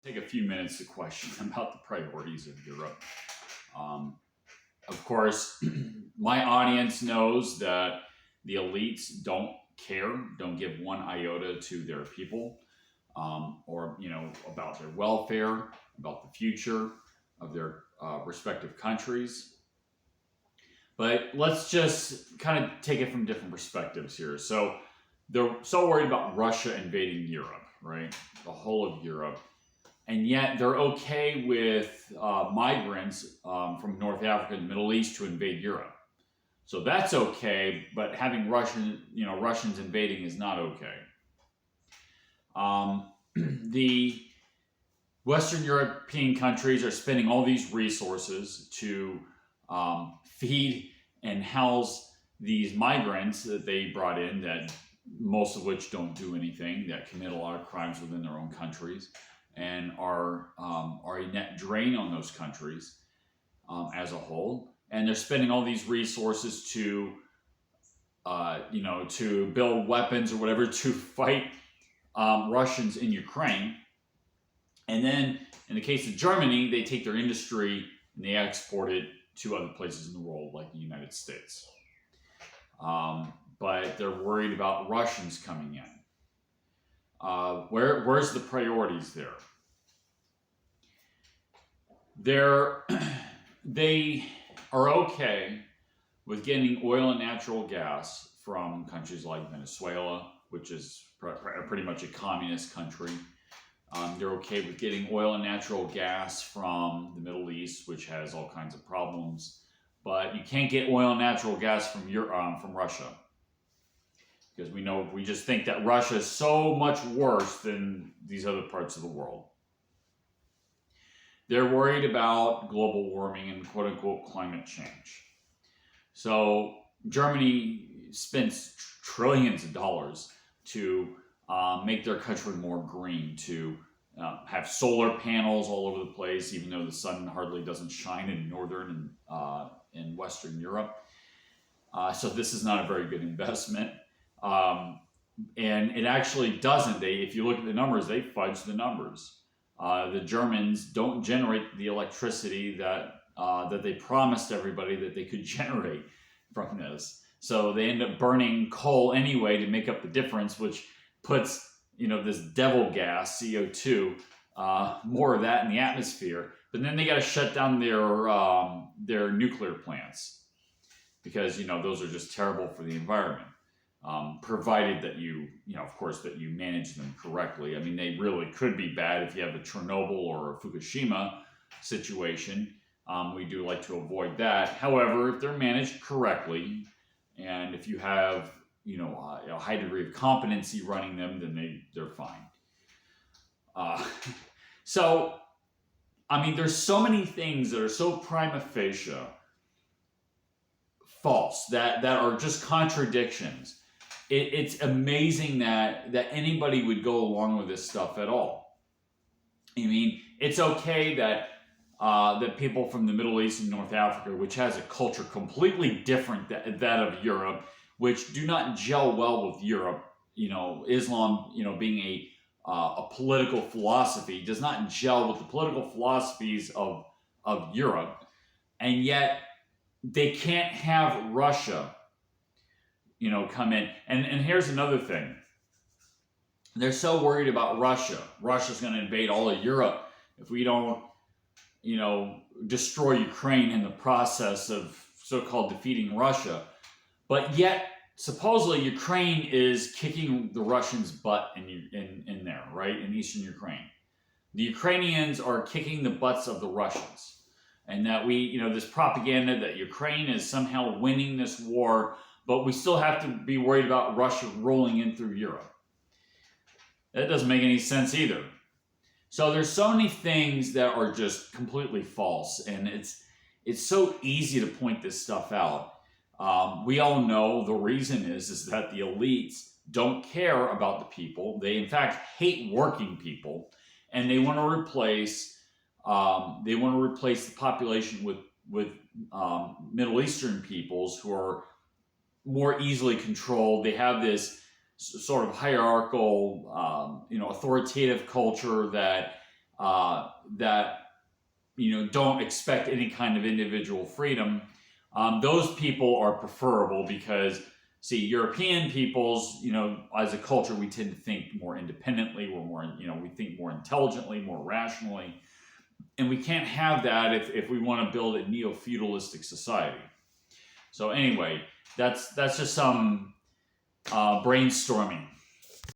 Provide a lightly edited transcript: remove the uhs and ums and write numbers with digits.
Take a few minutes to question about the priorities of Europe. Um, of course, my audience knows that the elites don't care, don't give one iota to their people, or about their welfare, about the future of their respective countries. But let's just kind of take it from different perspectives here. So they're so worried about Russia invading Europe, right? The whole of Europe, and yet they're okay with migrants from North Africa and the Middle East to invade Europe. So that's okay, but having Russians invading is not okay. The Western European countries are spending all these resources to feed and house these migrants that they brought in, that most of which don't do anything, that commit a lot of crimes within their own countries, and are a net drain on those countries as a whole. And they're spending all these resources to to build weapons or whatever to fight Russians in Ukraine. And then in the case of Germany, they take their industry and they export it to other places in the world, like the United States. But they're worried about Russians coming in. Where's the priorities there? They are okay with getting oil and natural gas from countries like Venezuela, which is pretty much a communist country. They're okay with getting oil and natural gas from the Middle East, which has all kinds of problems. But you can't get oil and natural gas from Russia, because we just think that Russia is so much worse than these other parts of the world. They're worried about global warming and quote unquote climate change. So Germany spends trillions of dollars to make their country more green, to have solar panels all over the place, even though the sun hardly doesn't shine in northern and western Europe. So this is not a very good investment. And it actually doesn't. If you look at the numbers, they fudge the numbers. The Germans don't generate the electricity that they promised everybody that they could generate from this. So they end up burning coal anyway to make up the difference, which puts this devil gas, CO2, more of that in the atmosphere. But then they got to shut down their nuclear plants, because those are just terrible for the environment. Provided that of course, that you manage them correctly. I mean, they really could be bad if you have a Chernobyl or a Fukushima situation. We do like to avoid that. However, if they're managed correctly, and if you have a high degree of competency running them, then they're fine. So, I mean, there's so many things that are so prima facie false that are just contradictions. It's amazing that anybody would go along with this stuff at all. I mean, it's okay that people from the Middle East and North Africa, which has a culture completely different that of Europe, which do not gel well with Europe. Islam, being a political philosophy, does not gel with the political philosophies of Europe, and yet they can't have Russia come in. And here's another thing. They're so worried about Russia. Russia's going to invade all of Europe if we don't, destroy Ukraine in the process of so-called defeating Russia. But yet, supposedly, Ukraine is kicking the Russians' butt in there, right? In eastern Ukraine. The Ukrainians are kicking the butts of the Russians. And that this propaganda that Ukraine is somehow winning this war, but we still have to be worried about Russia rolling in through Europe. That doesn't make any sense either. So there's so many things that are just completely false, and it's so easy to point this stuff out. We all know the reason is that the elites don't care about the people. They in fact hate working people, and they want to replace the population with Middle Eastern peoples who are more easily controlled. They have this sort of hierarchical, authoritative culture that that don't expect any kind of individual freedom, those people are preferable because, see, European peoples, as a culture, we tend to think more independently. We're more, we think more intelligently, more rationally, and we can't have that if we want to build a neo-feudalistic society. So anyway, that's just some brainstorming